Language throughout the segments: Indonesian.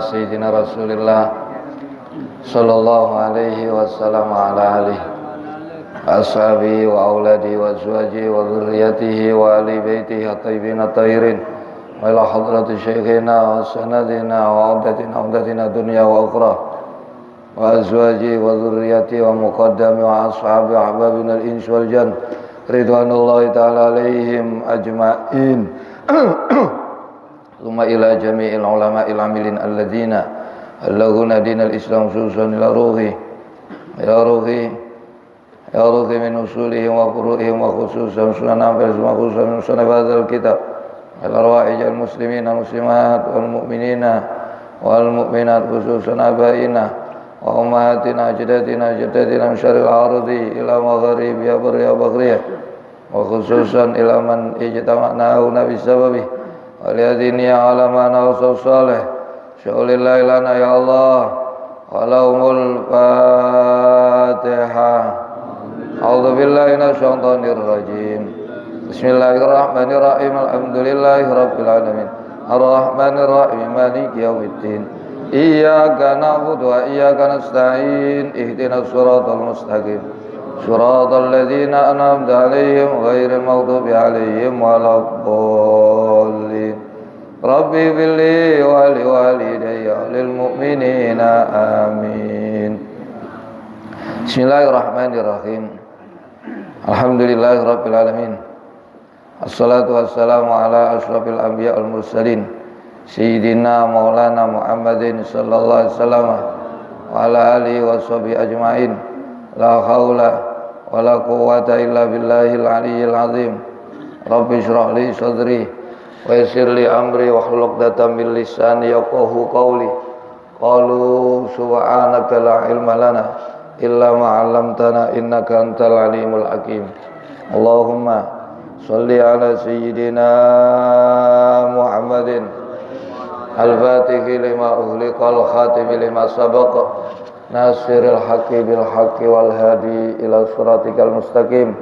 sayyidina Rasulillah sallallahu alaihi wasallam ala alihi ashabihi wa auladihi wa azwajihi wa dhurriyyatihi wa ali baitihi at-tayyibin at-tahirin wa ila hadrati syekhina wa sanadina wa umdatina dunya wa ukhra wa azwajihi wa dhurriyyatihi wa muqaddami wa ashabi ahbabina al-ins wal jan ridwanullahi ta'ala alaihim ajma'in. Thumma ila jami'il ulama'il amilin alladzina allaghuna dinal islam khususan ila ruhi min usulihim wa furu'ihim wa khususan sunan ambil semua khususan sunan badzal kitab al-arwa'ijal muslimin al-muslimat wal mu'minina wal mu'minat khususan abaina wa ummahatina jadatina syaril ardi ila maghrib ya barya baghriyah wa khususan ila man ijtama'nahu nabi sababi waliyadini alamana wa salih syaulillahi lana ya Allah walahumul fatihah. A'udzu billahi minasyaitonir rajim. Bismillahirrahmanirrahim. Alhamdulillahi rabbil alamin. Arrahmanir rahim maliki yaumiddin. Iyyaka na'budu wa iyyaka nasta'in. Ihdinas siratal mustaqim. Siratal ladzina an'amta 'alaihim ghairil maghdubi 'alaihim waladdallin. Rabbi billi wa liwalidayya lil mu'minina amin. Bismillahirrahmanirrahim. Alhamdulillahirabbil alamin. Assalatu wassalamu ala asyrafil anbiya wal mursalin sayyidina maulana Muhammadin sallallahu alaihi wasallam wa ala alihi washabihi ajmain. La haula wala quwwata illa billahil aliyyil azim. Rabbi shrah li sadri wa yassir li amri wahlul 'uqdatam min lisani yafqahu qawli. Qalu subhanaka la ilma lana illa ma 'allamtana innaka antal alimul hakim. Allahumma shalli ala sayyidina Muhammadin al-fatihi lima ughliqal khatimi lima sabaqa nasiril haqqi bil haqqi wal hadi ila siratikal mustaqim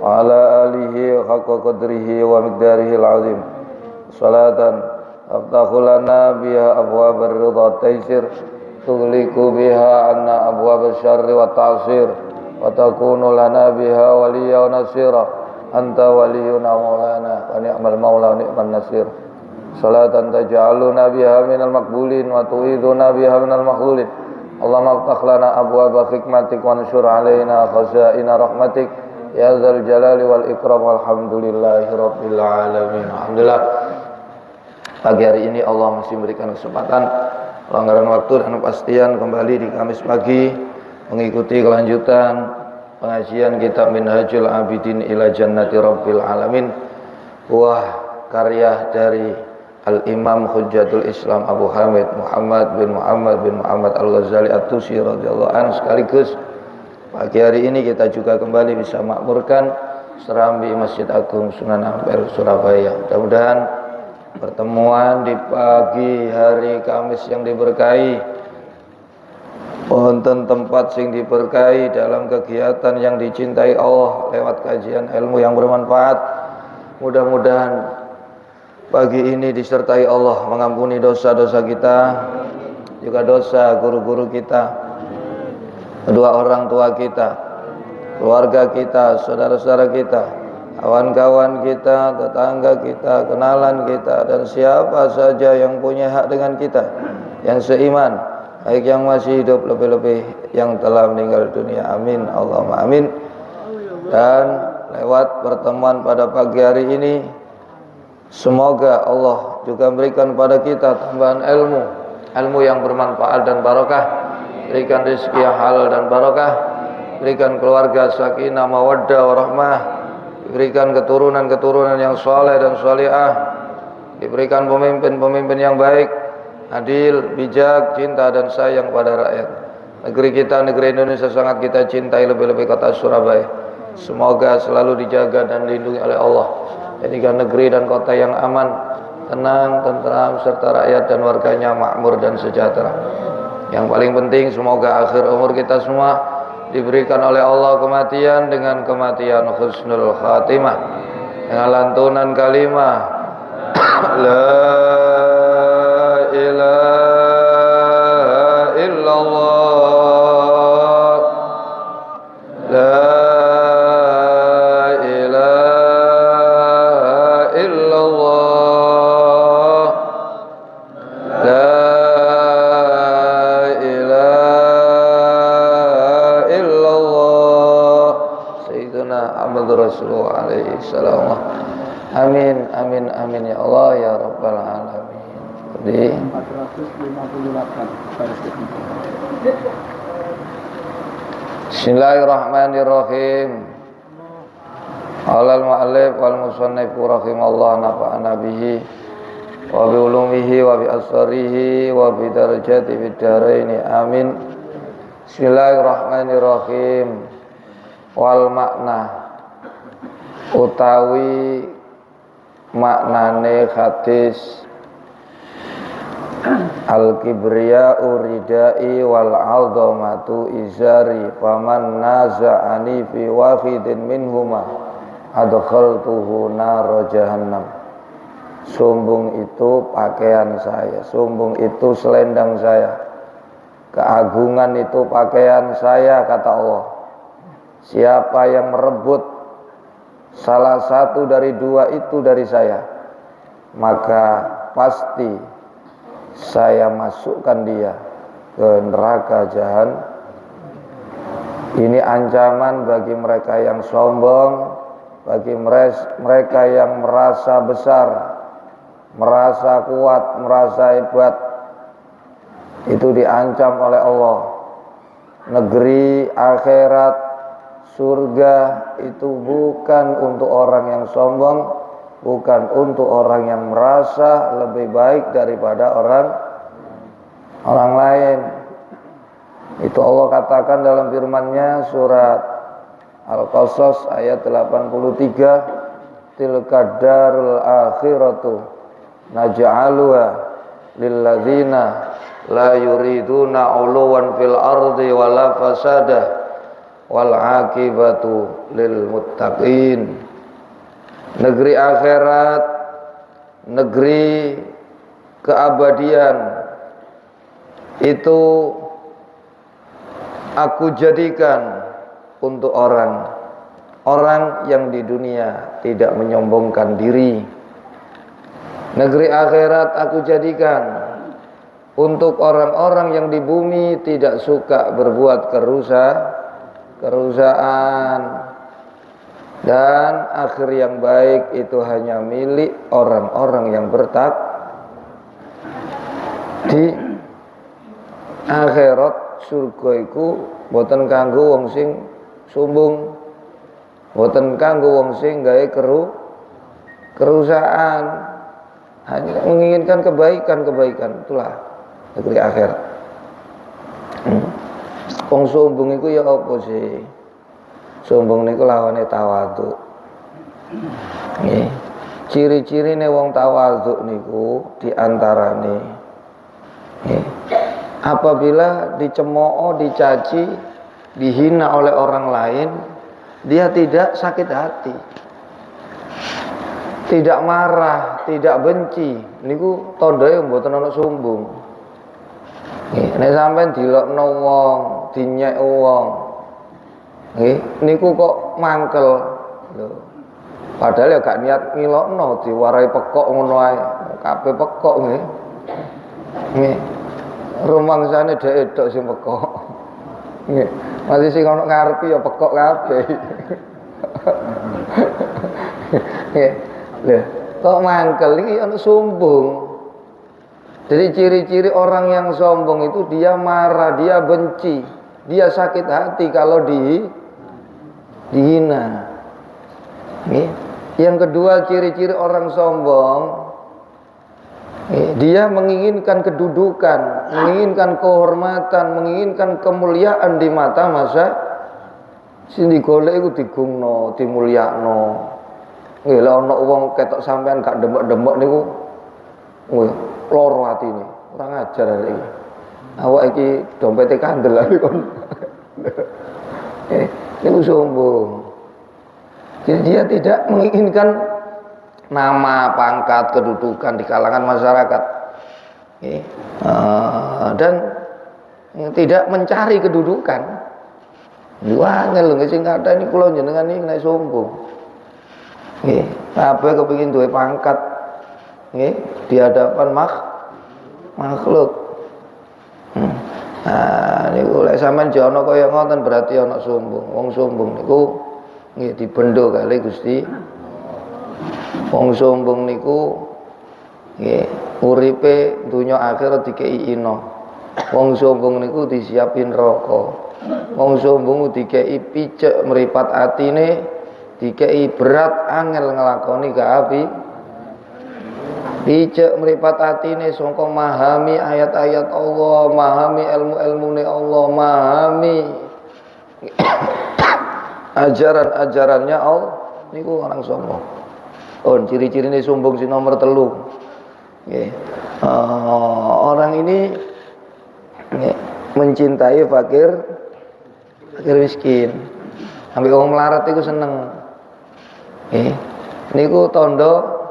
wa ala alihi haqqa qadrihi wa miqdarihi al-azim. Salatan aftahu lana biha abwabar ridha taysir tughliqu biha anna abwabasy syarri wa ta'sir wa takunu lana biha waliyya wa nasira anta waliyuna maulana wa ni'mal maula wa ni'man nasir. Salatan taj'aluna biha minal maqbulin wa tu'iduna biha minal makhlulin. Allahumma aftah lana abwaba hikmatik wa anshur alaina khazaina rahmatik ya dzal jalali wal ikram. Walhamdulillahi rabbil alamin. Alhamdulillah, pagi hari ini Allah masih memberikan kesempatan, pelanggaran waktu dan kepastian kembali di Kamis pagi mengikuti kelanjutan pengajian kitab Minhajul Abidin ila Jannati Rabbil Alamin, buah karya dari Al-Imam Hujjatul Islam Abu Hamid Muhammad bin Muhammad Al-Ghazali At-Tusi radhiyallahu anhu. Sekaligus pagi hari ini kita juga kembali bisa makmurkan serambi Masjid Agung Sunan Ampel Surabaya. Mudah-mudahan pertemuan di pagi hari Kamis yang diberkahi, wonten tempat sing diberkahi dalam kegiatan yang dicintai Allah lewat kajian ilmu yang bermanfaat. Mudah-mudahan pagi ini disertai Allah mengampuni dosa-dosa kita, juga dosa guru-guru kita, kedua orang tua kita, keluarga kita, saudara-saudara kita, kawan-kawan kita, tetangga kita, kenalan kita, dan siapa saja yang punya hak dengan kita, yang seiman, baik yang masih hidup, lebih-lebih yang telah meninggal dunia. Amin Allahumma amin. Dan lewat pertemuan pada pagi hari ini, semoga Allah juga memberikan pada kita tambahan ilmu yang bermanfaat dan barokah, berikan rezeki yang halal dan barokah, berikan keluarga sakinah mawaddah warahmah, diberikan keturunan yang saleh dan salihah, diberikan pemimpin yang baik, adil, bijak, cinta dan sayang pada rakyat. Negeri kita, negeri Indonesia sangat kita cintai, lebih-lebih kota Surabaya. Semoga selalu dijaga dan dilindungi oleh Allah. Jadikan negeri dan kota yang aman, tenang, tentram, serta rakyat dan warganya makmur dan sejahtera. Yang paling penting, semoga akhir umur kita semua diberikan oleh Allah kematian dengan kematian husnul khatimah, dengan lantunan kalimah la ilaha sallu alaihi salam. Amin amin amin ya Allah ya rabbal alamin. Di 458 Bismillahirrahmanirrahim. Alal mu'allif wal musannif rahimallahu nafa'ana bihi wa bi ulumihi wa bi asrarihi wa bi darajati fid dharain amin. Bismillahirrahmanirrahim. Wal makna utawi maknane hadis al-kibriya uridai wal 'azamatu izari faman naza'ani fi wahidin minhuma adkhaltuhu nar jahannam. Sombong itu pakaian saya, sombong itu selendang saya, keagungan itu pakaian saya, kata Allah. Siapa yang merebut salah satu dari dua itu dari saya, maka pasti saya masukkan dia ke neraka jahanam. Ini ancaman bagi mereka yang sombong, bagi mereka yang merasa besar, merasa kuat, merasa hebat. Itu diancam oleh Allah. Negeri akhirat, surga itu bukan untuk orang yang sombong, bukan untuk orang yang merasa lebih baik daripada orang lain. Itu Allah katakan dalam firman-Nya surat Al-Qasas ayat 83, tilka darul akhiratu naj'aluha lilladzina la yuriduna 'uluwan fil ardi wala fasada wal 'aqibatu lil muttaqin. Negeri akhirat, negeri keabadian itu aku jadikan untuk orang yang di dunia tidak menyombongkan diri. Negeri akhirat aku jadikan untuk orang-orang yang di bumi tidak suka berbuat kerusakan, dan akhir yang baik itu hanya milik orang-orang yang di akhirat. Surga iku boten kanggo wong sing sombong, boten kanggo wong sing gawe kerusakan, hanya menginginkan kebaikan. Itulah negeri akhirat. Wong sombong iku ya apa sih? Sombong niku lawane tawadhu. Nggih. Ciri-cirine wong tawadhu niku diantarane nggih, apabila dicemooh, dicaci, dihina oleh orang lain, dia tidak sakit hati, tidak marah, tidak benci. Niku tandane mboten ana sombong. Nggih, nek sampean dilokno wong, dinyek wong, nggih, niku kok mangkel lho. Padahal ya gak niat ngilokno, diwarai pekok ngono ae. Kabeh pekok nggih. Nggih. Rumangsane dhek tok sing pekok. Nggih. Masih sing ono ngarepe ya pekok kabeh. Nggih. Lho, kok mangkel iki ana sombong. Jadi ciri-ciri orang yang sombong itu dia marah, dia benci, dia sakit hati kalau dihina. Nggih. Yang kedua, ciri-ciri orang sombong, dia menginginkan kedudukan, menginginkan kehormatan, menginginkan kemuliaan di mata masa sing digolek iku digungno, dimulyakno. Nggih, lha ana wong ketok sampean gak demek-demek niku nggih, loro atine. Ora ngajar arek iki. Awak iki dompete kandel arek kon. Niku sombong. Jadi dia tidak menginginkan nama, pangkat, kedudukan di kalangan masyarakat, dan tidak mencari kedudukan. Wah, ngel sing kata ini kula jenengan iki nek sombong. Nggih, kabeh kepengin duwe pangkat nggih di hadapan makhluk. Niku lek sampean jono kaya ngoten berarti ana sombong. Wong sombong niku nggih dibendho kali Gusti. Wong sombong niku nggih uripe donya akhirat dikei ina. Wong sombong niku disiapin neraka. Wong sombong dikei picek mripat atine, dikei berat angel nglakoni kaapi. Picek mripat atine sangka memahami ayat-ayat Allah, memahami ilmu-ilmune Allah, memahami ajaran-ajarannya Allah niku orang sombong. Oh, ciri-cirine sombong sing nomor 3. Nggih. Orang ini mencintai fakir miskin. Sampai wong melarat iku seneng. Nggih. Niku tondo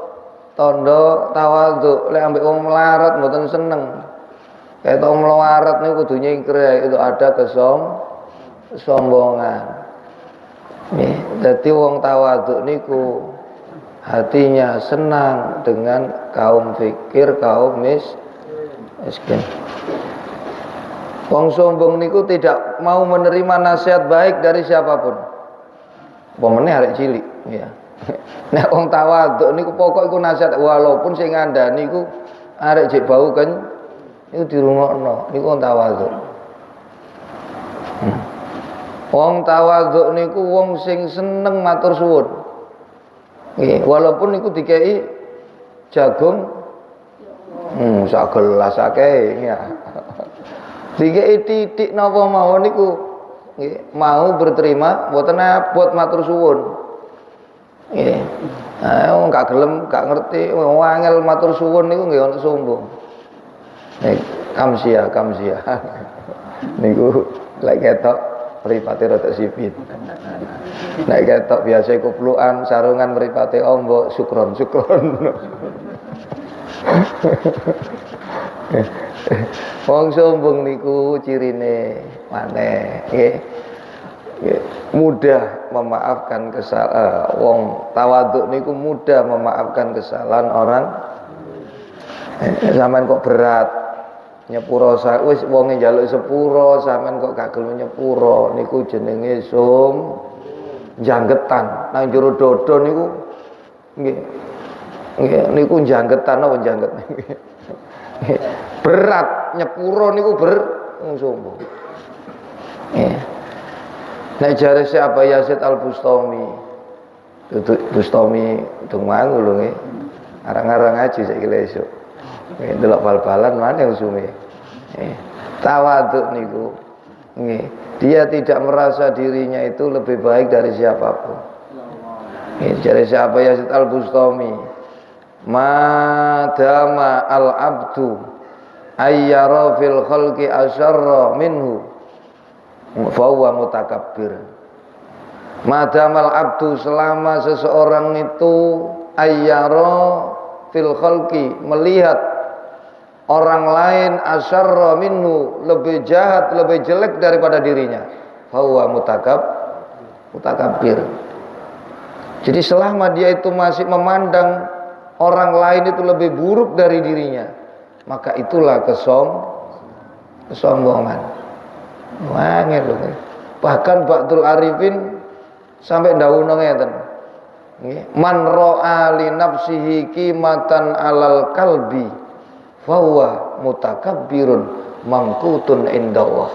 tawadhu. Lek ambek wong melarat mboten seneng. Kayak wong melarat niku kudu nyingkir itu ada kesombongan. Nggih, dadi wong tawadhu niku hatinya senang dengan kaum fikir, kaum miskin. Wong sombong niku tidak mau menerima nasihat baik dari siapapun. Pomene arek cilik, ya. Nek wong tawadhu niku pokok iku nasihat walaupun sing ngandani niku arek jek bau kan niku dirungokno, niku wong tawadhu. Wong tawadhu niku wong sing seneng matur suwun. Nggih, walaupun niku dikei jagung sak gelas akeh ya. Dikei titik napa mawon niku nggih, mau berterima mboten abot matur suwun. Nggih. Wong gak gelem, gak ngerti, wong angel matur suwun niku nggih ana sombong. Kamsia. Niku lek ketok mripate rada sipit. Nek ketok biasa kuplukan sarungan mripate ombo sukron. Wong sombong niku cirine maneh nggih. Mudah memaafkan kesalahan. Wong tawadhu niku mudah memaafkan kesalahan orang. Sampeyan kok berat nyepuro wis wonge njaluk sepuro sampean kok gak gelem nyepuro niku jenenge janggetan. Nang jero dodo niku nggih niku janggetan apa jangget. Berat nyepuro niku sombong. Nggih. Nek jare Syekh Yazid Al-Bustami. Bustami dungan lho nggih. Arang-arang ngaji saiki esuk. Nggih delok bal-balan maneh usume. Tawadhu niku nggih, dia tidak merasa dirinya itu lebih baik dari siapapun. Nggih, jare Syekh Yazid Al-Bustami, madama al-abdu ayyara fil khalqi asyarra minhu fahuwa mutakabbir. Madamal abdu, selama seseorang itu ayyara fil khalqi, melihat orang lain asyarra minhu, lebih jahat, lebih jelek daripada dirinya, fahuwa mutakabbir. Jadi selama dia itu masih memandang orang lain itu lebih buruk dari dirinya, maka itulah kesombongan. Wangel lho. Bahkan Ba'dul Arifin sampai ndawuh ngeten. Nggih, man ra'a li nafsihi qimatan 'alal qalbi fa huwa mutakabbirun mamqutun indallah.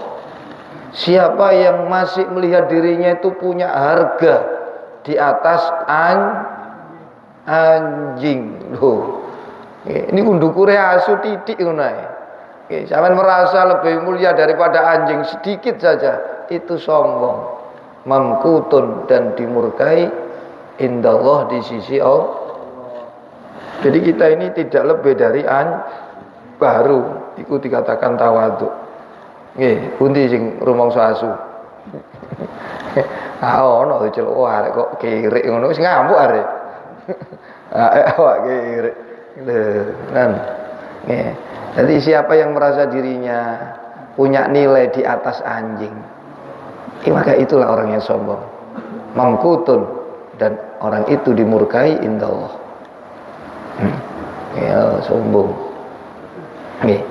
Siapa yang masih melihat dirinya itu punya harga di atas anjing. Loh. Ini undukure asu titik ngono ae. Sampeyan merasa lebih mulia daripada anjing sedikit saja, itu sombong, mamkutun, dan dimurkai indallah, di sisi Allah. Jadi kita ini tidak lebih dari baru iku dikatakan tawadhu. Nggih, pundi sing rumangsa asu? Ono diceluk arek kok kirik ngono wis ngamuk arek. Awak kirik. Lho, kan. Nggih. Jadi siapa yang merasa dirinya punya nilai di atas anjing, maka itulah orang yang sombong, mamkutun, dan orang itu dimurkai indallah. Ya, sombong. Nih,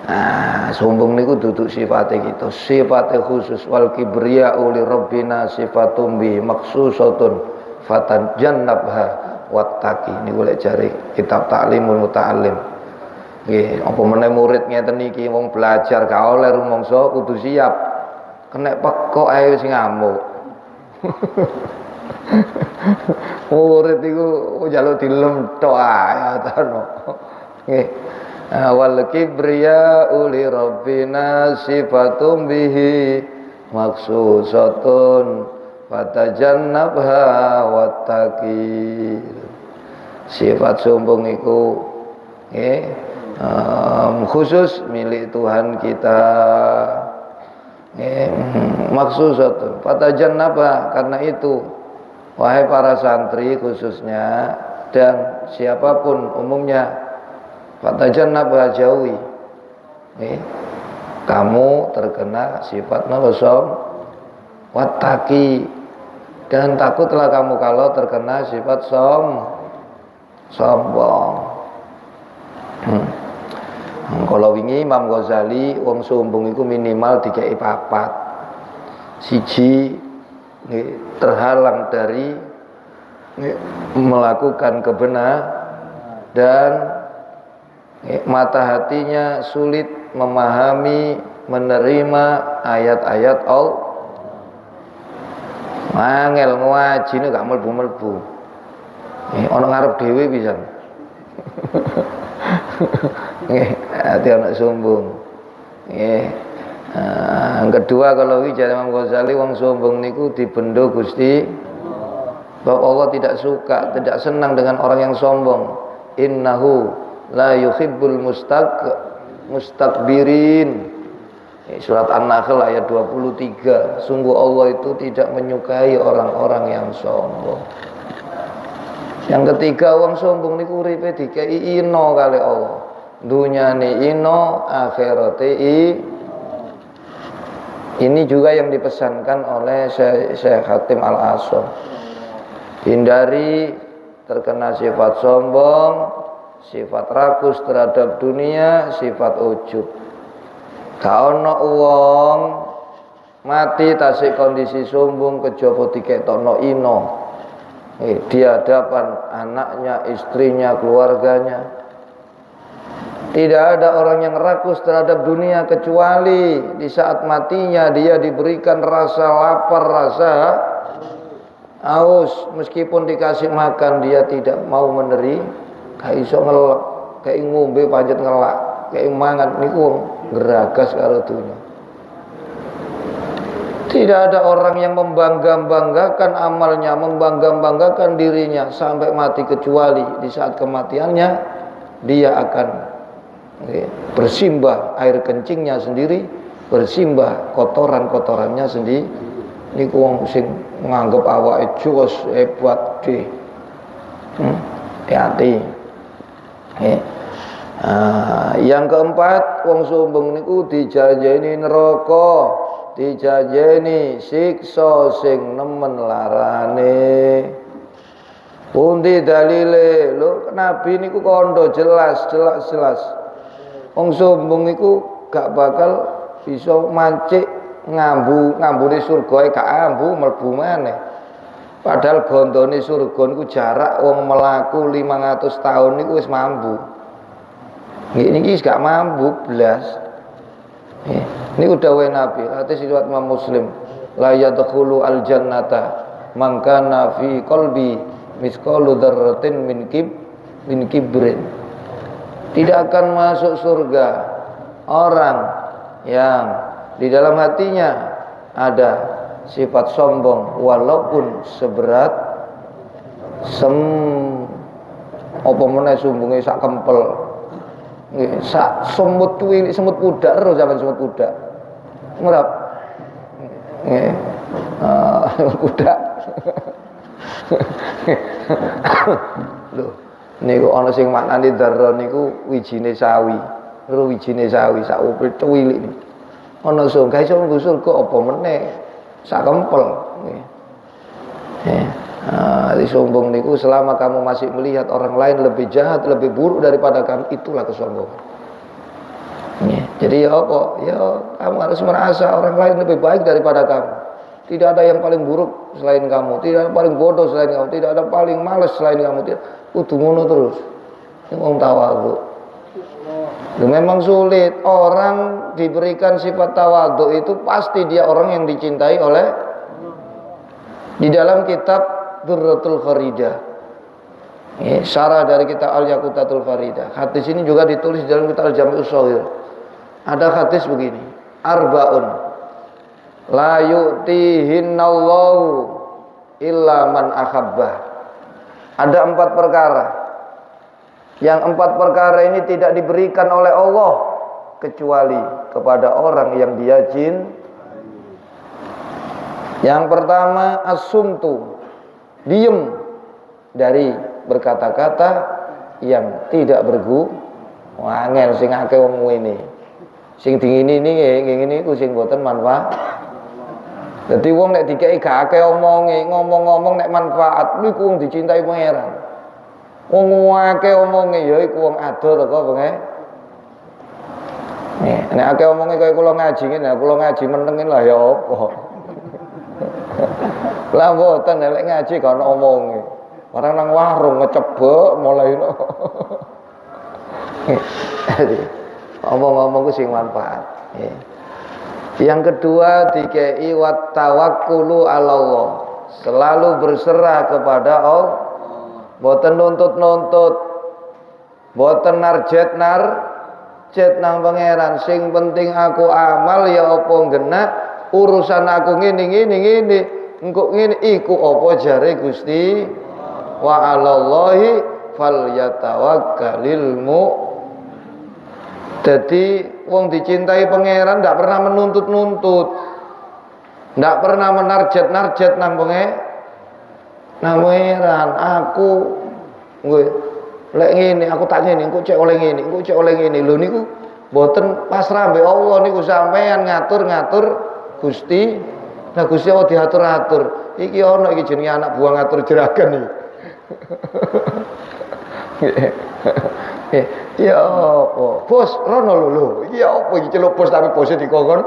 Nah, sombong niku duduk sifate kita, sifate khusus. Wal kibriya'u li rabbina sifatum bi maksusatun fatajannabha wattaqi. Niku lek jare kitab Ta'limul Muta'allim. Nggih, apa meneh murid ngeten iki wong belajar gak oleh rumangsa kudu siap. Kenek pekok ae wis ngamuk. Murid iku njaluk dilem tok ae ngono. Nggih. Wal kibriya'u li rabbina sifatum bihi maksusatun fatajannabha wattaqi. Sifat sombong iku khusus milik Tuhan kita. Maksusatun fatajannabha, karena itu wahai para santri khususnya dan siapapun umumnya, fatajannabha, jauhi kamu terkena sifat nawasom wattaqi, dan takutlah kamu kalau terkena sifat sombong. Kalau wingi Imam Ghazali wong sombong iku minimal dikei 4. Siji terhalang dari melakukan kebenaran, dan mata hatinya sulit memahami, menerima ayat-ayat Allah. Angel ngaji ini gak melbu-melbu. Ono ngarep dhewe pisan. Hati anak sombong. Kedua, kalau wijar Imam Ghazali wong sombong niku dibendo Gusti. Bahwa Allah tidak suka, tidak senang dengan orang yang sombong. Innahu la yuhibbul mustakbirin. Surat An-Nahl ayat 23. Sungguh Allah itu tidak menyukai orang-orang yang sombong. Yang ketiga, wong sombong niku uripe dikei ino kali Allah. Dunyane ino, akhirate ini juga yang dipesankan oleh Syekh Hatim Al-Asam. Hindari terkena sifat sombong, sifat rakus terhadap dunia, sifat ujub. Kaono wong mati tasik kondisi sombong kejaba diketokno ino di hadapan anaknya, istrinya, keluarganya. Tidak ada orang yang rakus terhadap dunia kecuali di saat matinya dia diberikan rasa lapar, rasa haus. Meskipun dikasih makan dia tidak mau menerima. Gak iso ngelak, kayak ngombe pancet ngelak, kayak mangan niku geragas karo dunia. Tidak ada orang yang membangga-banggakan amalnya, membangga-banggakan dirinya sampai mati, kecuali di saat kematiannya dia akan bersimbah air kencingnya sendiri, bersimbah kotoran-kotorannya sendiri. Niku wong sing nganggep awake jos hebat deh. Hati-hati. Yang keempat, wong sombong niku dijanjeni neraka, dijanjeni siksa sing nemen larane. Pundi dalile? Lho, Nabi niku kondo jelas. Wong sombong iku gak bakal bisa mancik ngambune surga gak ambu mlebu maneh. Padahal gondone surga niku jarak wong melaku 500 tahun niku wis mambu. Niki wis gak mambu blas. Niku dawuh Nabi, hadis riwayat Imam Muslim, la yadkhulu al jannata man kana fi qalbi misqalu dzarratin min kibrin. Tidak akan masuk surga orang yang di dalam hatinya ada sifat sombong walaupun seberat apa meneh sumbunge sak kempel. Nggih, sak semut kuwi, semut pudak terus sampean semut pudak. Ngerap. Nggih. Semut pudak. Lho, niku ana sing maknane dzarra niku wijine sawi. Lho wijine sawi sak upil cuwilik niku. Ana sing gawe iso mlebu surga apa meneh sak kempel. Nggih. Di sombong niku selama kamu masih melihat orang lain lebih jahat, lebih buruk daripada kamu, itulah kesombongan. Jadi ya apa? Ya kamu harus merasa orang lain lebih baik daripada kamu. Tidak ada yang paling buruk selain kamu, tidak ada yang paling bodoh selain kamu, tidak ada yang paling malas selain kamu. Kudu ngono terus. Ini wong tawadhu. Memang sulit. Orang diberikan sifat tawadhu itu pasti dia orang yang dicintai oleh. Di dalam kitab Durratul Kharidah, syarah dari kitab Al-Yaqutatul Faridah, hadis ini juga ditulis dalam kitab Al-Jami'us Shaghir. Ada hadis begini, arba'un la yu'tihinnallahu illa man ahabbah. Ada 4 perkara, yang 4 perkara ini tidak diberikan oleh Allah kecuali kepada orang yang dia cintai. Yang pertama as-sumtu, diem dari berkata-kata yang tidak angel sing akeh wong ini. Sing dingini ngene iku sing boten manfaat. Dadi wong nek dikeki gak akeh omonge, ngomong-ngomong nek manfaat niku wong dicintai pangeran. Wong akeh omonge ya iku wong ado teko pengen. Nek akeh omonge kaya kula ngaji ngene, kula ngaji meneng lah ya apa. Lah mboten nek ngaji kan omonge. Orang nang warung ngecebek mulai no. Omong-omong ku sing manfaat. Yang kedua dikei wat tawakkulu ala Allah. Selalu berserah kepada Allah. Mboten nuntut-nuntut. Mboten narjet nang pangeran. Sing penting aku amal ya apa genah, urusan aku ngene. Engko ngene iku apa jare Gusti? Wa 'alallahi falyatawakkalul Jadi wong dicintai pangeran ndak pernah menuntut-nuntut. Ndak pernah menarjet-narjet nang pangeran. Aku gue lek ngene aku tak ngene, engko cek oleh ngene. Lho niku mboten pasrah mbek Allah niku, sampean ngatur-ngatur Gusti. Nah Gusti Allah diatur-atur. Iki ana iki jenenge anak buah ngatur jeragan iki. Ya apa? Bos, rono lho. Iki apa iki celuk bos tapi bose dikongkon.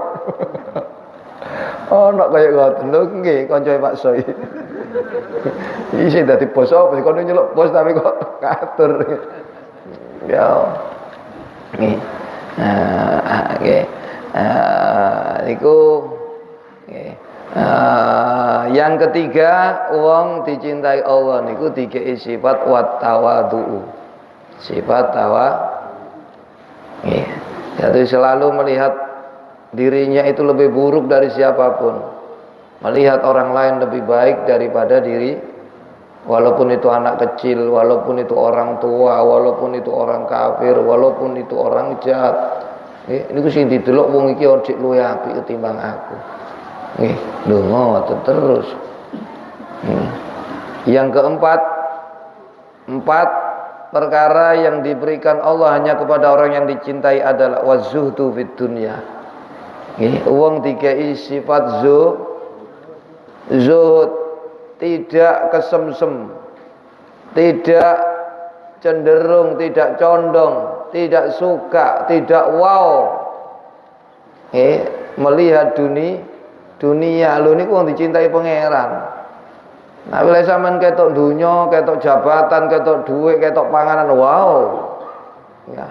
Ana kaya ngoten lho nggih kancae Pak Soi. Iki sing dadi bos apa dikon nyeluk bos tapi kok ngatur. Ya. Nggih. Nggih. Niku nggih. Yang ketiga, wong dicintai Allah niku dikei sifat wat tawadhu. Sifat jadi selalu melihat dirinya itu lebih buruk dari siapapun. Melihat orang lain lebih baik daripada diri. Walaupun itu anak kecil, walaupun itu orang tua, walaupun itu orang kafir, walaupun itu orang jahat. Niku sing didelok wong iki ojek luwih apik ketimbang aku. Nggih, lho ngoten terus. Yang keempat, 4 perkara yang diberikan Allah hanya kepada orang yang dicintai adalah wazuhdu fid dunya. Nggih, wong dikei sifat zuhud, tidak kesemsem, tidak cenderung, tidak condong, tidak suka, tidak wow. Melihat dunia lho niku wong dicintai pangeran. Nah bila sampean ketok dunya, ketok jabatan, ketok duit, ketok panganan, wow. Ya.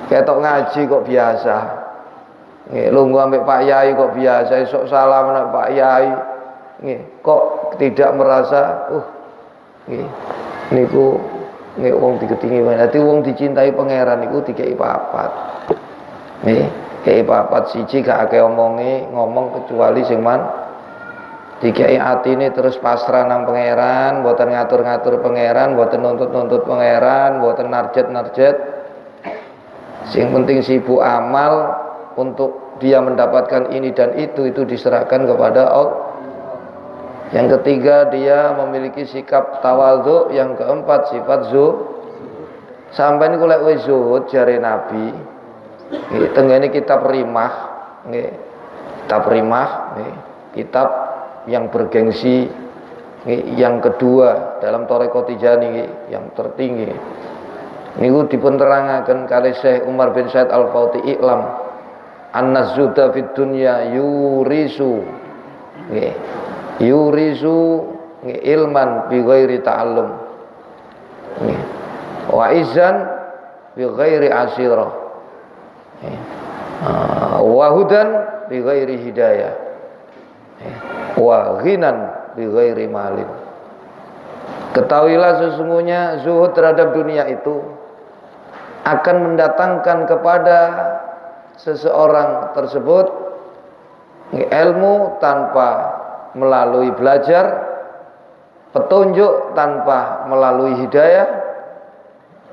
Ketok ngaji kok biasa. Nggih, lungguh ambek Pak Yai kok biasa, esuk salam nek Pak Yai. Nggih, kok tidak merasa nggih. Niku nggih wong diketingi wae. Dadi wong dicintai pangeran niku dikei papat. Nggih. Kei papat siji gak akeh omonge, ngomong kecuali sing man dikei atine terus pasrah nang pangeran, mboten ngatur-ngatur pangeran, mboten nuntut-nuntut pangeran, mboten narjet-narjet. Sing penting sibuk amal untuk dia mendapatkan ini dan itu diserahkan kepada Allah. Yang ketiga dia memiliki sikap tawadhu, yang keempat sifat sampai niku lek wis zuhud jare Nabi. Nggih, tenggene kitab Rimah, nggih. Kitab Rimah, nggih. Kitab yang bergengsi, nggih, yang kedua dalam Thariqah Tijaniyah, nggih, yang tertinggi. Niku dipun terangaken kalih Syekh Umar bin Said Al-Fauti I'lam An-nazuda fid dunya yurisu nggih. Yurisu nggih ilman bi ghairi ta'allum. Nggih. Wa izan bi ghairi asirah. Wa hudan bi ghairi hidayah. Wa ghinan bi ghairi malin. Ketahuilah sesungguhnya zuhud terhadap dunia itu akan mendatangkan kepada seseorang tersebut ilmu tanpa melalui belajar, petunjuk tanpa melalui hidayah,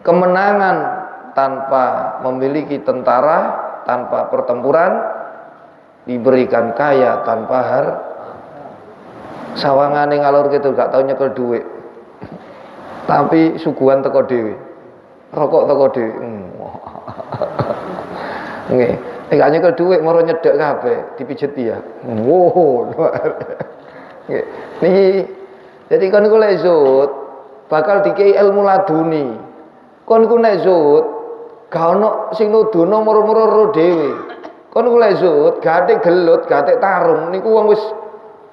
kemenangan tanpa memiliki tentara, tanpa pertempuran, diberikan kaya tanpa sawangane ngalor gitu gak tau nyekel duit. Tapi suguhan teko dhewe. Rokok teko dhewe. Nggih, gak nyekel dhuwit moro nyedhek kabeh dipijeti ya. Wow. Nggih. Niki jadi kon iku lek zuhud bakal dikei ilmu laduni. Kon iku nek zuhud gak ono sing nuduno moro-moro ro dhewe. Kon iku lek zuhud gak ate gelut, gak ate tarung niku wong wis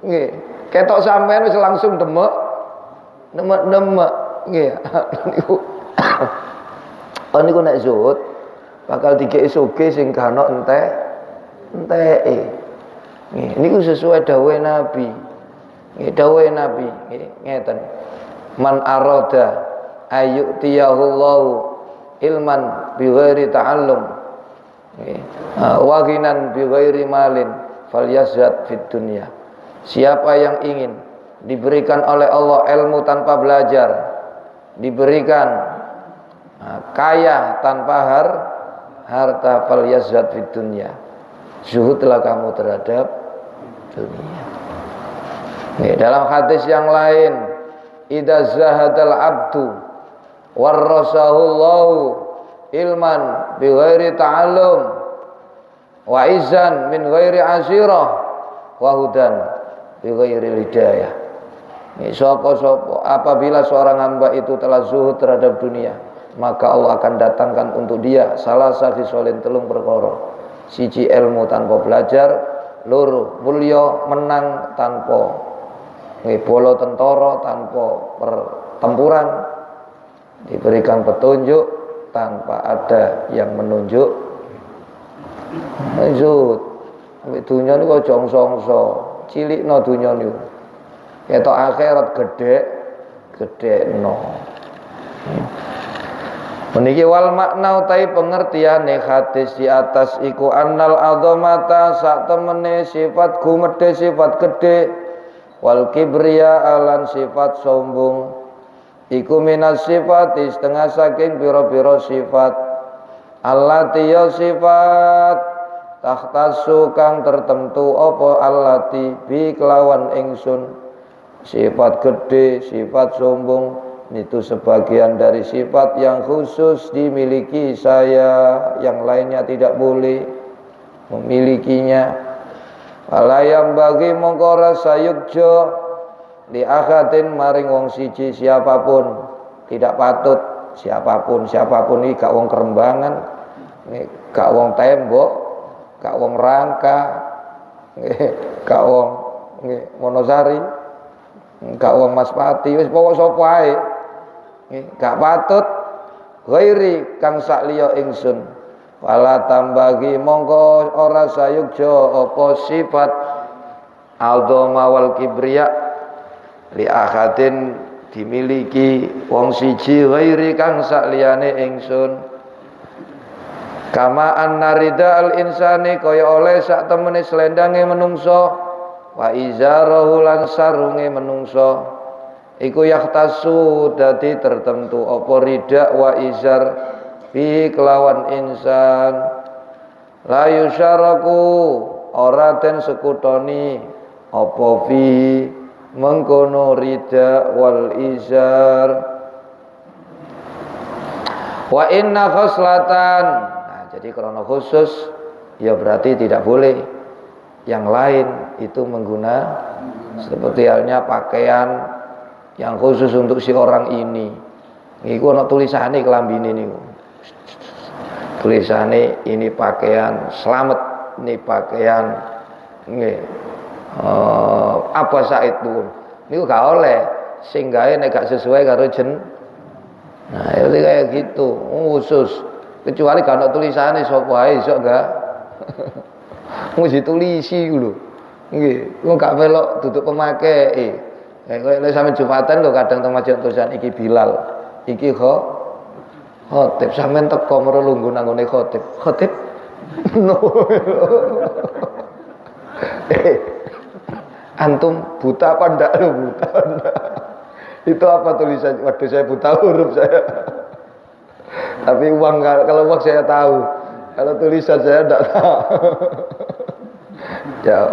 nggih, ketok sampean wis langsung demek. Nemek nggih. Niku kon niku nek zuhud bakal dikei sugih sing gak ono enteke. Nggih, niku sesuai dawuhe Nabi. Nggih, dawuhe Nabi nggih ngeten. Man arada ayyutiyahullahu ilman bi ghairi ta'allum. Nggih. Wa ghinan bi ghairi malin falyazhad fid dunya. Siapa yang ingin diberikan oleh Allah ilmu tanpa belajar, diberikan kaya tanpa harta, falyazhad fid dunya. Zuhudlah kamu terhadap dunia. Nih, dalam hadis yang lain, idza zahadal abdu warasahullahu ilman bi ghairi ta'allum wa izan min ghairi asirah wa hudan bi ghairi hidayah. Sapa-sapa apabila seorang hamba itu telah zuhud terhadap dunia, maka Allah akan datangkan untuk dia salah satu solin telung perkara. Siji ilmu tanpa belajar, loro mulya menang tanpa bolo tentara, tanpa pertempuran, diberikan petunjuk tanpa ada yang menunjuk. Zuhud dunia niku aja songso, cilikno dunia niku. Ketok akhirat gedhe-gedhekno. Meniki wal makna utai pengertiane hadis di atas iku annal azamata sak temene sifat gumedhe, sifat gedhe, wal kibriya alan sifat sombong iku minas sifat setengah saking pira-pira sifat allati ya sifat takhtasu kang tertentu apa allati bi kelawan ingsun. Sifat gede, sifat sombong itu sebagian dari sifat yang khusus dimiliki saya, yang lainnya tidak boleh memilikinya. Alayam bagi mongko rasa yukjo di akhatin maring wong siji siapapun, tidak patut siapapun ini gak wong Kerembangan, gak wong Tembok, gak wong Rangka, gak wong Wonosari, gak wong Maspati, wis pokok sapa ae. Gak patut ghairi kang sak liya ingsun. Wala tambagi mongko ora sayukja apa sifat aldoma wal kibriya li ahadin dimiliki wong siji ghairi kang sak liyane ingsun. Kama annarida al insani kaya oleh sak temene slendange menungso wa izarahu lan sarunge menungso iku yahtasu dadi tertentu apa rida wa izar bi kelawan insan la yusyaraku ora den sekutoni apa fi mengkono rida wal izar wa inna khoslatan. Nah, jadi karena khusus ya berarti tidak boleh yang lain itu menggunakan seperti halnya pakaian yang khusus untuk si orang ini. Niku ana tulisane kelambine niku. Tulisane ini pakaian selamat ini pakaian nggih apa said pun niku gak oleh sing gawe nek gak sesuai karo nah itu kayak gitu khusus kecuali gak ono tulisane sapa ae iso gak mesti tulisi lho nggih wong gak melok duduk pemake kowe sampe Jumatan lho kadang teng masjid tulisan iki Bilal iki khotib sampean teko mero lungguh nang ngene khotib no antum buta apa ndak lu buta enggak. Itu apa tulisan? Waduh saya buta huruf saya. Tapi uang kalau uang saya tahu. Kalau tulisan saya enggak tahu. Ya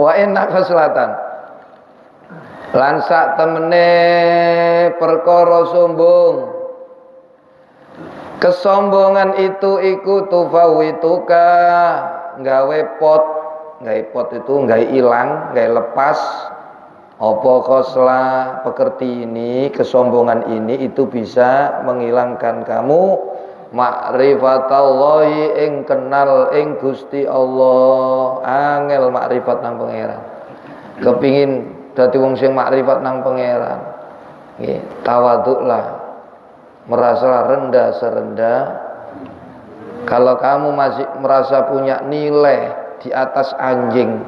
wa enak keselatan. Lan sak temene perkara sombong. Kesombongan itu iku tufawituka gawe pot itu gawe ilang, gawe lepas apa khosla pekerti ini, kesombongan ini itu bisa menghilangkan kamu ma'rifatallahi ing kenal ing Gusti Allah. Angel makrifat nang pangeran. Kepingin dadi wong sing makrifat nang pangeran. Nggih, tawaduklah. Merasa rendah serendah. Kalau kamu masih merasa punya nilai di atas anjing,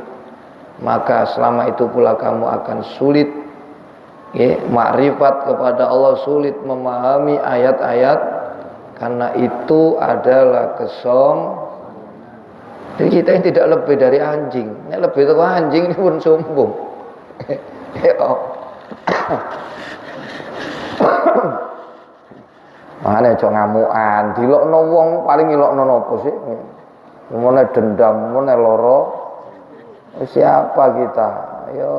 maka selama itu pula kamu akan sulit makrifat kepada Allah, sulit memahami ayat-ayat, karena itu adalah jadi kita yang tidak lebih dari anjing. Ini lebih dari anjing ini pun sombong. Mana cok ngamuan, dilokno wong paling ngilokno nopo sih? Mana dendam, mana loro? Siapa kita? Yo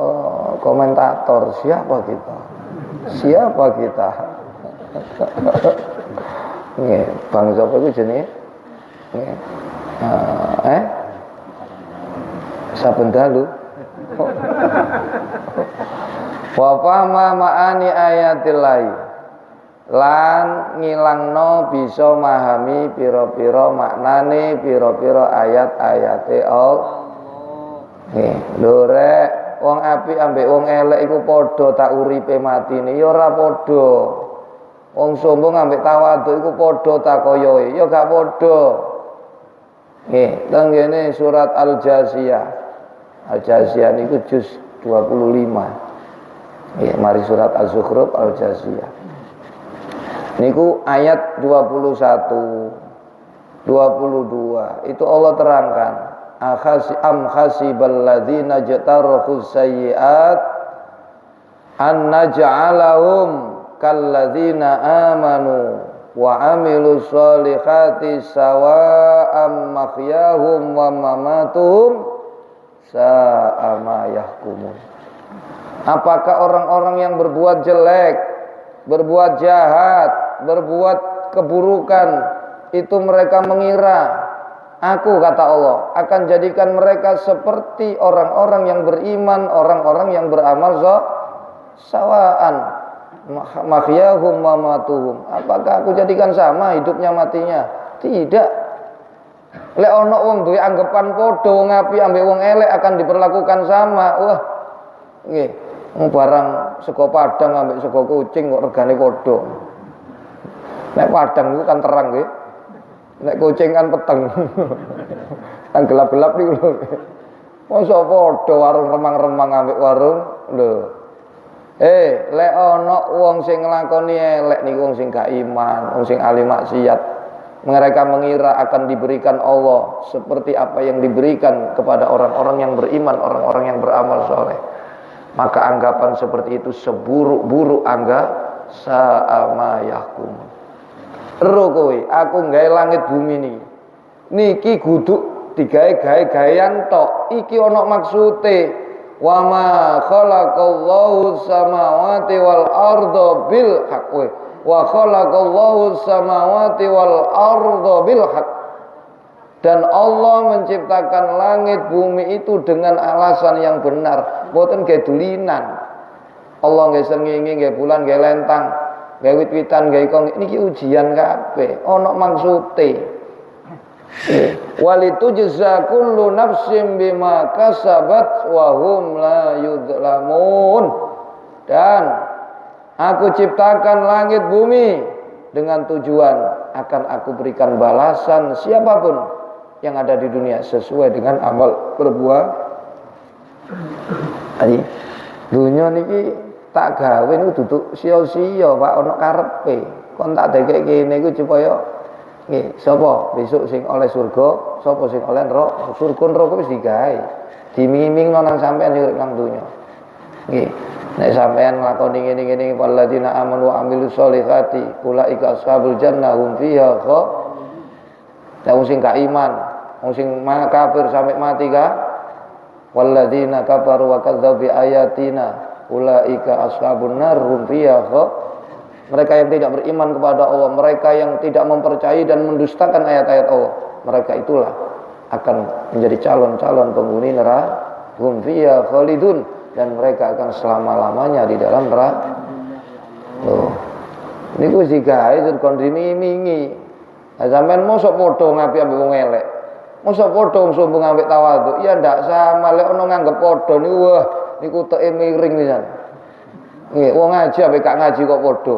komentator, siapa kita? Siapa kita? Nggih, bang sapa iku jenenge? Nggih. Saben dalu. Wa fahma ma'ani ayatillah. Lan ngilangno bisa memahami pira-pira maknane pira-pira ayat-ayate Allah. Nggih, lho rek, wong apik ambek wong elek iku padha tak uripe matine ya ora padha. Wong sombong ambek tawadhu iku padha tak koyoe ya gak padha. Nggih, teng kene surat Al-Jasiyah. Al-Jasiyah niku juz 25. Nggih, mari surat Az-Zukhruf Al-Jasiyah. Niku ayat 21 22 itu Allah terangkan am hasibal ladzina jatarakhus sayyiat an naj'alahum kal ladzina amanu wa amilus solihati sawa'am makhyahum wa mamatuhum sa'a ma yahkumun. Apakah orang-orang yang berbuat jelek, berbuat jahat, berbuat keburukan itu mereka mengira aku, kata Allah, akan jadikan mereka seperti orang-orang yang beriman, orang-orang yang beramal sawaan makhyahum wa mamatuhum. Apakah aku jadikan sama hidupnya matinya? Tidak. Lek ana wong duwe anggapan padha wong apik ambek wong elek akan diperlakukan sama. Wah. Nggih, barang sego padang ambek sego kucing kok regane padha. Nek padang itu kan terang nggih. Nek kucing kan peteng. Kan gelap-gelap niku lho. Mosok padha warung remang-remang ambek warung lho. Lek ana wong sing nglakoni elek niku wong sing gak iman, wong sing ahli maksiat. Mereka mengira akan diberikan Allah seperti apa yang diberikan kepada orang-orang yang beriman, orang-orang yang beramal soleh. Maka anggapan seperti itu seburuk-buruk sa'ama yahkum. Ero kowe, aku gawe langit bumi niki kudu digawe-gawean tok. Iki ana maksude. Wa ma khalaqallahu samawati wal arda bil haqq. Wa khalaqallahu samawati wal arda bil haqq. Dan Allah menciptakan langit bumi itu dengan alasan yang benar, mboten gawe dulinan. Allah gawe srengenge, gawe bulan, gawe lentang, gawe wit-witan, gawe kong niki ujian kabeh, ana maksude. Walitujza kullu nafsin bima kasabat wa hum la yudlamun. Dan aku ciptakan langit bumi dengan tujuan akan aku berikan balasan siapapun yang ada di dunia sesuai dengan amal berbuat. Jadi dunia niki tak gawe niku duduk sia-sia Pak ana karepe. Kon tak dekek kene iku supaya nggih sapa besok sing oleh surga, sapa sing oleh neraka. Surga neraka wis digawe. Dimimingno nang sampean urip nang donya. Nggih. Nek sampean nglakoni ngene-ngene walladzina amanu wa amilus sholihati ulaika ashabul jannah hum fiha khalidun. Wong sing gak iman, wong sing kafir sampai mati ka walladzina kafaru wa kadzdzabu bi ayatina ulaika ashabun nar hum fiha khalidun. Mereka yang tidak beriman kepada Allah, mereka yang tidak mempercayai dan mendustakan ayat-ayat Allah, mereka itulah akan menjadi calon-calon penghuni neraka. Hum fiha khalidun, dan mereka akan selama-lamanya di dalam neraka. Loh. Niku sigae tur kon dimimingi. Lah sampean mosok padha ngapi ambek wong elek. Mosok padha wong sombong ambek tawadhu. Ya ndak sama lek ono nganggep padha niku wah niku teke miring pisan. Nggih, wong ngaji ambek gak ngaji kok padha.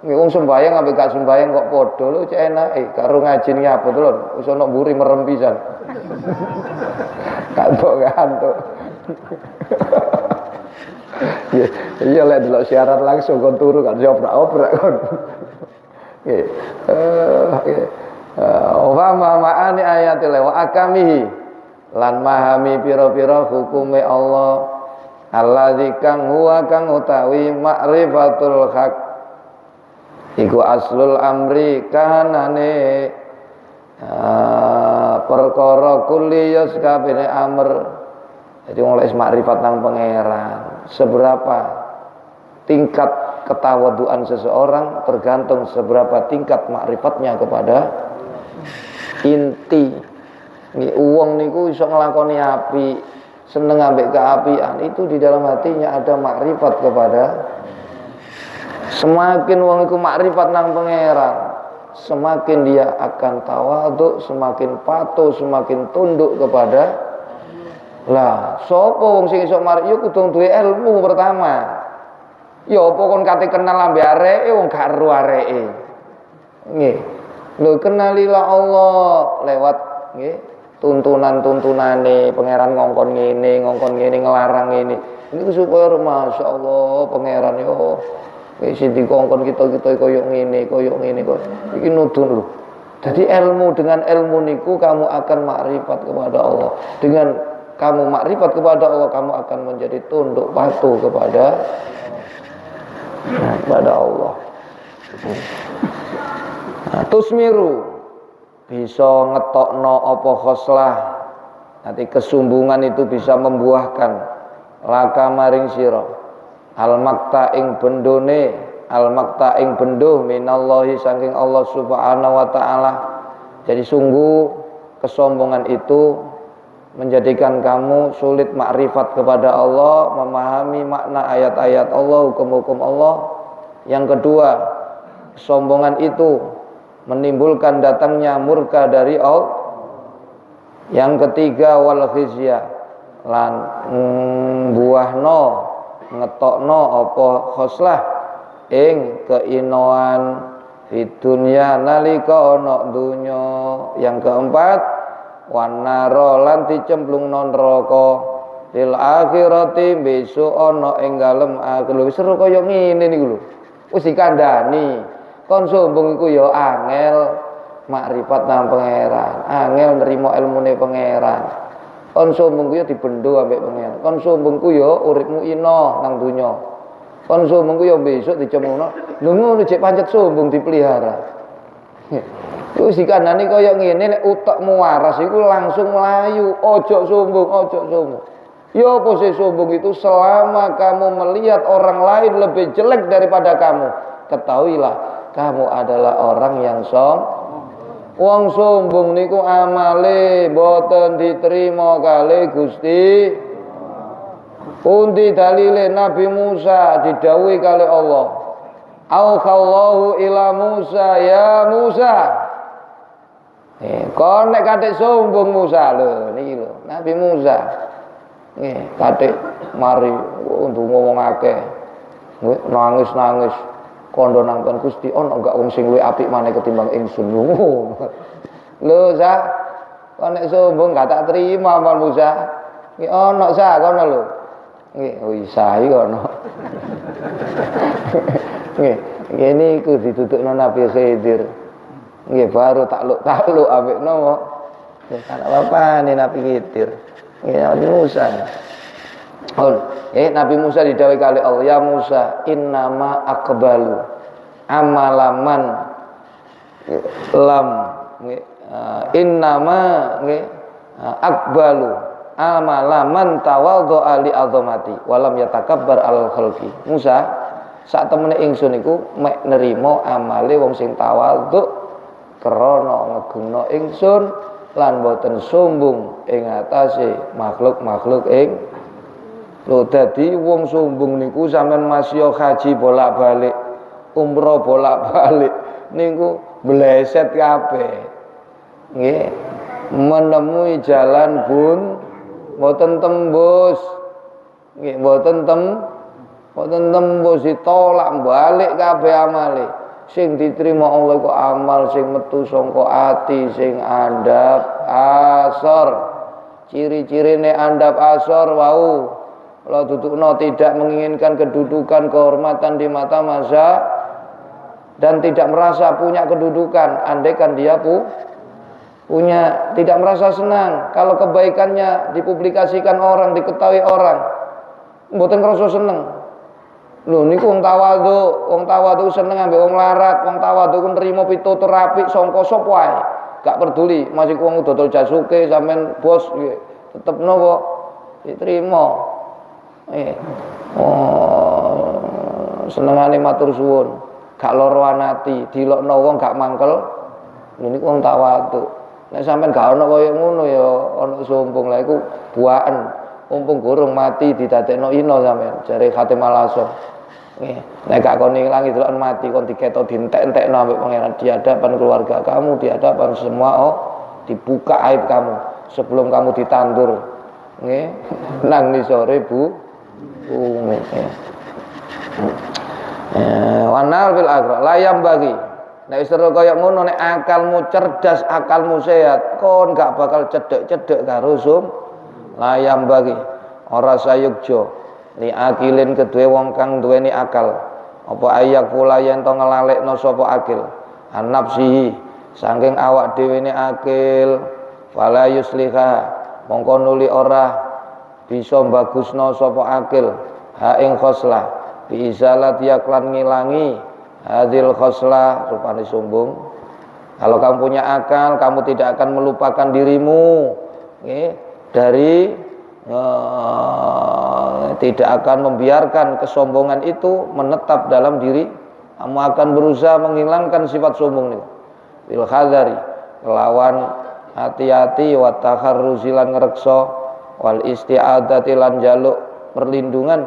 Nggih, wong sembayang ambek gak sembayang kok padha. Lho cek enake karo ngaji ni apa to lho. Wis ono mburi merem pisan. Kantuk. Iya lek delok syarat langsung kon turu kan oprak-oprak kon. Nggih. Wa ma'ani ayatil wa akamihi lan mahami pira-pira hukume Allah allazi kang huwa kang utawi ma'rifatul haq iku aslul amri kahanane perkara kulliyas kabeh amr. Jadi mulai makrifat nang pangeran. Seberapa tingkat ketawaduan seseorang tergantung seberapa tingkat makrifatnya kepada inti. Nih uang niku iso nglakoni api, seneng ambek keapian, itu di dalam hatinya ada makrifat kepada. Semakin wong iku makrifat nang pangeran, semakin dia akan tawadhu, semakin patuh, semakin tunduk kepada. Lah, sapa wong sing iso mari yo kudu duwe ilmu pertama. Ya apa kon kate kenal ambek areke wong gak ero areke. Nggih. Lho kenalilah Allah lewat nggih tuntunan-tuntunane pangeran ngongkon ngene ngelarang ngene. Niku supaya masyaallah pangeran yo wis dikongkon kita-kita koyo ngene kok. Iki nudun lho. Jadi ilmu dengan ilmu niku kamu akan makrifat kepada Allah. Dengan kamu makrifat kepada Allah, kamu akan menjadi tunduk patuh kepada Allah. Nah, tusmiru bisa ngetokno apa khoslah. Nanti kesumbungan itu bisa membuahkan laka maring sira. Al makta ing bendone, al makta ing bendo minallahi saking Allah Subhanahu wa taala. Jadi sungguh kesombongan itu menjadikan kamu sulit makrifat kepada Allah, memahami makna ayat-ayat Allah, hukum-hukum Allah. Yang kedua, kesombongan itu menimbulkan datangnya murka dari Allah. Yang ketiga, wal khizya lan buahno ngetokno apa khoslah ing keinoan di dunia nalika ana dunya. Yang keempat, wanaro lan dicemplungno neraka lil akhirati besok ana ing dalem akhir. Lho seru kaya ngene niku lho. Wis dikandani. Kon sombong iku ya angel makrifat nang pangeran, angel nrimo ilmune pangeran. Kon sombong ku ya dibendho ambek pangeran. Kon sombong ku ya uripmu ino nang donya. Kon sombong ku ya besok dicemplungno. Lho ngono cek pancet sombong dipelihara. Wis dikandani kaya ngene nek utekmu waras iku langsung mlayu. Ojo sombong. Ya apa sih sombong itu? Selama kamu melihat orang lain lebih jelek daripada kamu, ketahuilah kamu adalah orang yang wong sombong niku amale boten diterima kali Gusti. Pundi dalile Nabi Musa didhawuhi kali Allah. Auhallahu ila Musa, ya Musa Kon nek katik sombong Musa lho niki lho, Nabi Musa. Nggih, katik mari ndonga wong akeh. Nangis-nangis kondo nang kon Gusti ana enggak wong sing luwih apik maneh ketimbang ingsun. Lho Sa, kon nek sombong gak tak terima Mas Musa. Nggih ana Sa kono lho. Nggih, isa iki kono. Nggih, ngene iku ditutupno Nabi Khidir. Nggih baru takluk ambek nopo. Wis ana apa-apane Nabi Khidir. Nggih Nabi Musa. Nabi Musa didhawuhi kali Allah, ya Musa, innama aqbalu amalaman lam nggih innama nggih aqbalu amalaman tawadhu'a li azamati walam yatakabbar alal khalqi. Musa, sak temene ingsun iku mek nerima amale wong sing tawadhu krana ngegungno ingsun lan boten sombong ing atase makhluk-makhluk ing. Lho dadi wong sombong niku sampean masih haji bolak-balik, umroh bolak-balik niku bleset kabeh. Nggih, menemui jalan pun mboten tembus. Nggih, mboten tembus ditolak balik kabeh amale. Sing diterima Allah kok amal sing metu saka ati sing andhap asor. Ciri-cirine andhap asor wau kalau dudukno tidak menginginkan kedudukan, kehormatan di mata masa dan tidak merasa punya kedudukan, andaikan dia punya, tidak merasa senang kalau kebaikannya dipublikasikan orang, diketahui orang, mboten ngrasa seneng. Lho niku wong tawadhu seneng ambek wong larat, wong tawadhu ku nrimo pitutur apik sangka sapa wae. Gak peduli, masih wong dodol jasuke sampean bos tetep napa diterima. Senengane matur suwun, gak loro ati, dilokno wong gak mangkel. Niku wong tawadhu. Nek sampean gak ana kaya ngono ya ana sombong lah iku buaken. Mumpung gorong mati didadekno ina sampean, jare Khatim Al-Asam. Nggih, nek gak kon ilangi delok mati kon diketo dientek-entekno ambek pangeran di hadapan keluarga kamu, di hadapan semua dibuka aib kamu sebelum kamu ditandur. Nggih, nang nisore wanal bil akhirah layam bagi. Nek wis kaya ngono, nek akalmu cerdas, akalmu sehat, kon gak bakal cedek-cedek karo layam bagi. Ora sayukjo li akilin kedue wong kang duweni akal. Apa ayak pula yen to ngelalekno sapa akil. An-nafsihi saking awak dhewe ne akil, fala yusliha mongko nuli ora bisa bagusno sapa akil ha ing khoslah bi izalat yaklan ngilangi hadil khoslah rupane sombong. Kalau kamu punya akal, kamu tidak akan melupakan dirimu dari tidak akan membiarkan kesombongan itu menetap dalam diri. Kamu akan berusaha menghilangkan sifat sombong itu bil khadari kelawan hati-hati wa takharruzi lan ngreksa wal isti'adzati lan jaluk perlindungan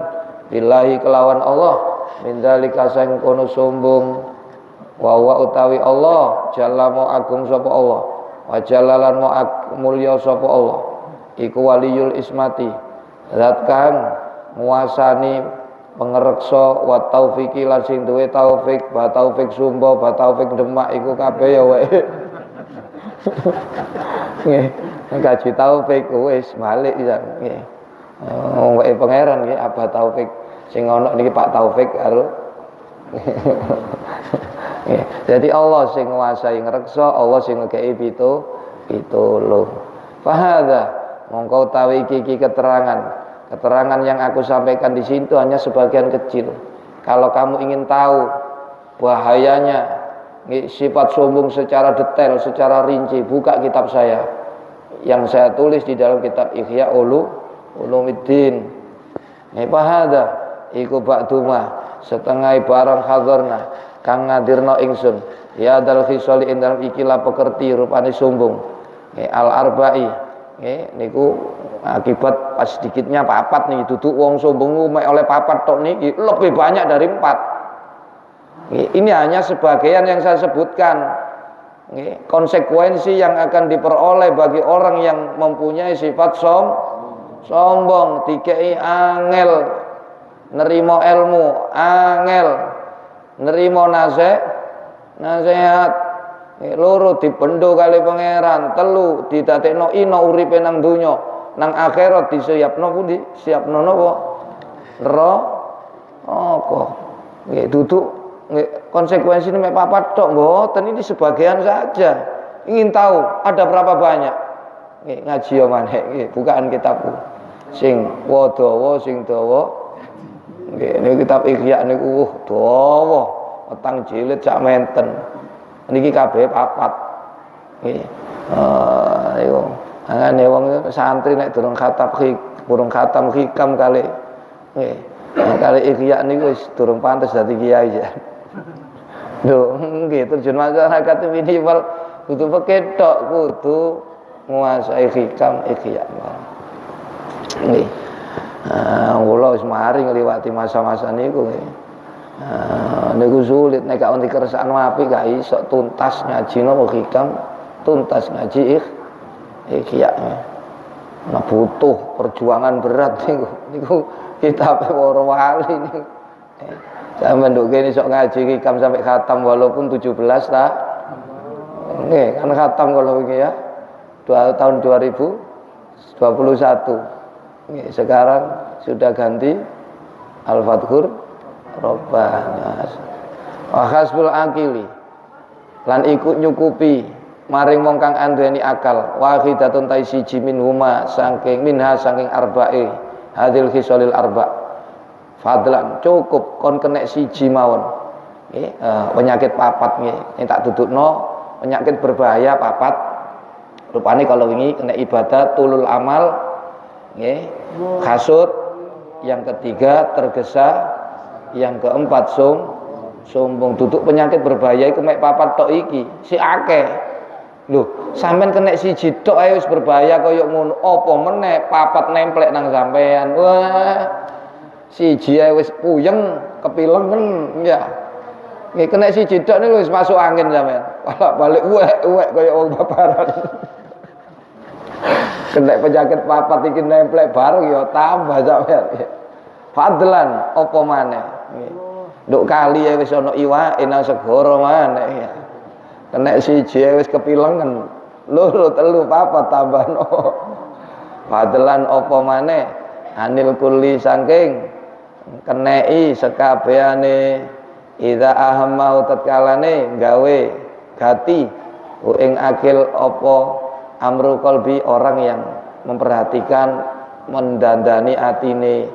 billahi kelawan Allah min dzalika sang kono sombong wa utawi Allah jalla mau agung sapa Allah wa jallalan mau mulya sapa Allah iku waliyul ismati zat kang nguasani pengereksa wa taufiki lan sing duwe taufik ba taufik sumba ba taufik demak iku kabeh ya wae nggih gaji taufik wis balik ya nggih wae pangeran nggih Abah Taufik sing ana niki Pak Taufik karo jadi Allah sing nguasai ngreksa, Allah sing ngekeki pitulung. Fahadha mongko utawi iki keterangan yang aku sampaikan di sini itu hanya sebagian kecil. Kalau kamu ingin tahu bahayanya sifat sombong secara detail, secara rinci, buka kitab saya yang saya tulis di dalam kitab Ihya Ulumuddin. Fahadha iku ba'duma setengah barang hadarna kang ngadirno ingsun ya dal khisali ing dalam ikilah pekerti rupane sombong al arba'i niku akibat pas sedikitnya papat nih duduk wong sombong oleh papat tok niki lebih banyak dari 4. Ini hanya sebagian yang saya sebutkan. konsekuensi yang akan diperoleh bagi orang yang mempunyai sifat sombong, dikei angel nerimo ilmu, angel nerimo nasihat, loro dipendho kali pangeran, telu didadekno ino uripe nang donya, nang akhirat disiapno pundi? Siapno napa? Neraka. Nggih duduk konsekuensinya mek papat tok mboten, ini sebagian saja. Ingin tahu ada berapa banyak? Nggih ngaji yo maneh nggih, bukaan kitabku. Sing dawa sing dawa. Nggih niku kitab Ihya niku dawa, petang jilid sak menten. Niki kabeh papat. Nggih. Iku angane wong santri nek durung khatam hikam kali nggih. Kali Ihya niku wis durung pantes dadi kiai ya. Lho, nggih terjun masyarakat minimal kudu peketok, kudu nguasai hikam Ihya. Nggih. Kula wis mari ngliwati masa-masa niku nggih. Niku sulit nek gak dikersakno apik gak iso tuntas ngaji napa hikam, tuntas ngaji Ihya. Nah butuh perjuangan berat niku kitab para wali niku. Sampeyan nduk kene sok ngaji hikam sampai khatam walaupun 17 ta. Nggih, kan khatam kalau iki ya. Tahun 2021. Nggih, sekarang sudah ganti Al-Fathur Rabbana. Wa hasbul aqili. Lan ikut nyukupi maring wong kang anduweni akal. Wahidatun ta siji minhuma saking arba'i hadil khisalil arba'. Fadlan cukup kon kena siji mawon. Nggih, penyakit papat nggih. Nek tak dudukno penyakit berbahaya papat. Rupane kalau wingi kena ibadah tulul amal nggih, hasud, yang ketiga tergesa, yang keempat sombong. Duduk penyakit berbahaya iku mek papat tok iki, si akeh. Lho, sampean kena siji tok ae wis berbahaya kaya ngono. Apa meneh papat nemplek nang sampean. Wah. Siji ae wis puyeng, kepilengen ya. Nggih kena siji tok niku wis masuk angin sampean. Balik uwek kaya wong babaran. Kena penyakit papat iki nemplek bareng ya tambah sampean. Fadlan apa maneh. Nduk kali ae wis ana iwake nang segara maneh ya. Kena siji ae wis kepilengen. Loro telu papat tambahno. Fadlan apa maneh anil kulli saking kenei sekabehane idza ahamau tatkalane gawe gati ing akil apa amru qalbi, orang yang memperhatikan mendandani atine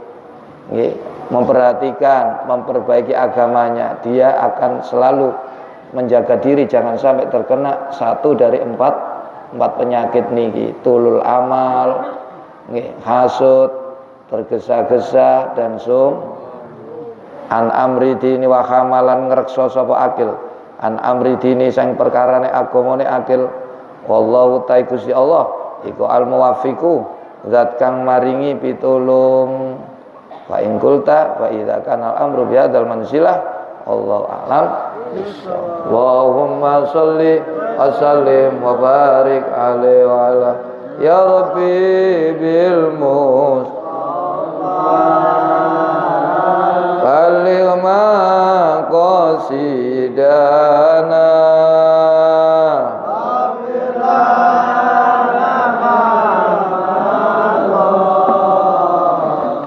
nggih, memperhatikan memperbaiki agamanya, dia akan selalu menjaga diri jangan sampai terkena satu dari empat penyakit niki, tulul amal nggih, hasud, tergesa-gesa dan an amri dini wa khamalan ngrekso sapa akil, an amri dini sang perkarane agamane akil, wallahu ta'ala Gusti Allah iku al muwaffiqu zat kang maringi pitulung. Fa in qulta fa idza kana al amru bi hadzal manzilah wallahu a'lam. Allahumma sholli wa sallim wa barik alaihi wa ala ya rabbi bil mus Baligh maqasidana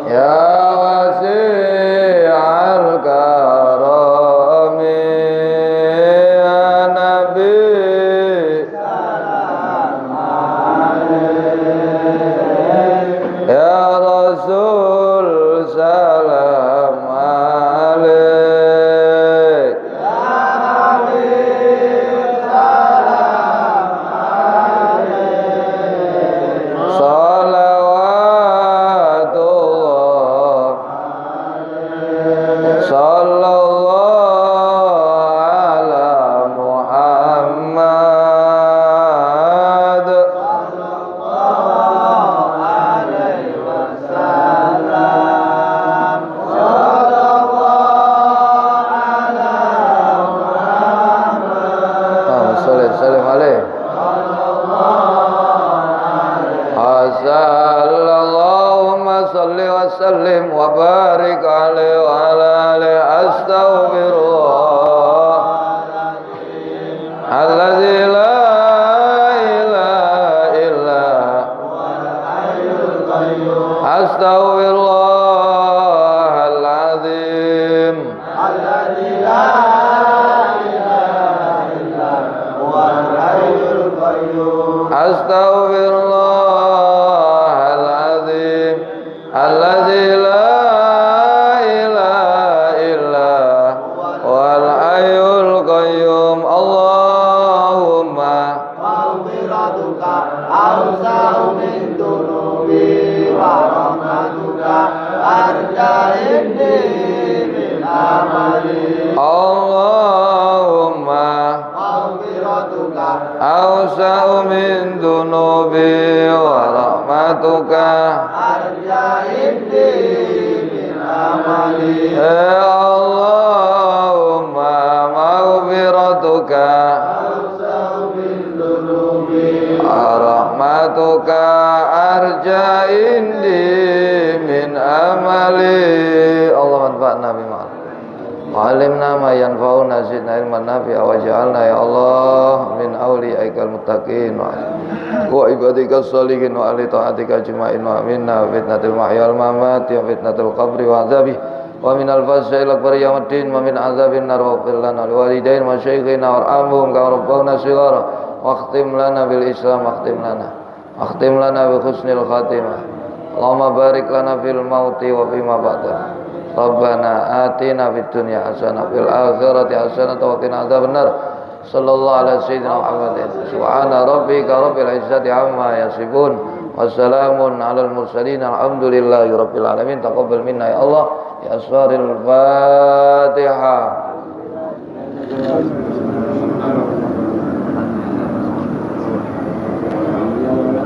ya wasi'al karami ya nabi ya rasul salam alaik ya sallim wa barik alaihi wa ala alihi astaghfirullah alladzi la ilaha illa huwal hayyul qayyum astaghfirullahaladzim alladzi la ilaha illa huwal hayyul qayyum astaghfirullahaladzim alladzi la ilaha illa huwal hayyul qayyum Allahumma maghfiratuka awsa'u min dunubi wa rahmatuka arja'inni min amali Allahumma maghfiratuka awsa'u min dunubi wa rahmatuka arja'inni min amali Allahumma maghfiratuka awsa'u min dunubi wa rahmatuka arja'inni min amali Allah manfa'na bima Wa'alimna ma yanfa'una zidna ilman nafi'a wa ja'alna ya Allah min awliyaikal muttaqin wa ibadikas salihin wa ahli ta'atika jima'in wa minna wa fitnatil mahya wal mamati wa fitnatil qabri wa azabi wa minal fasa'il akbar yawmiddin wa min azabin nar wa ighfir lana li walidain wa syaikhina warhamhum kama rabbawna shighara wa khtim lana bil islam wa khtim lana bi husnil khatimah Allahumma barik lana fil mauti wa fima ba'da Rabbana atina fid dunya hasanah fil akhirati hasanah wa qina adzabannar sallallahu alaihi sayyidina Muhammadin subhana rabbika rabbil izzati amma yasifun wassalamun alal mursalin alhamdulillahi rabbil alamin taqabbal minna ya Allah ya asfaril fatih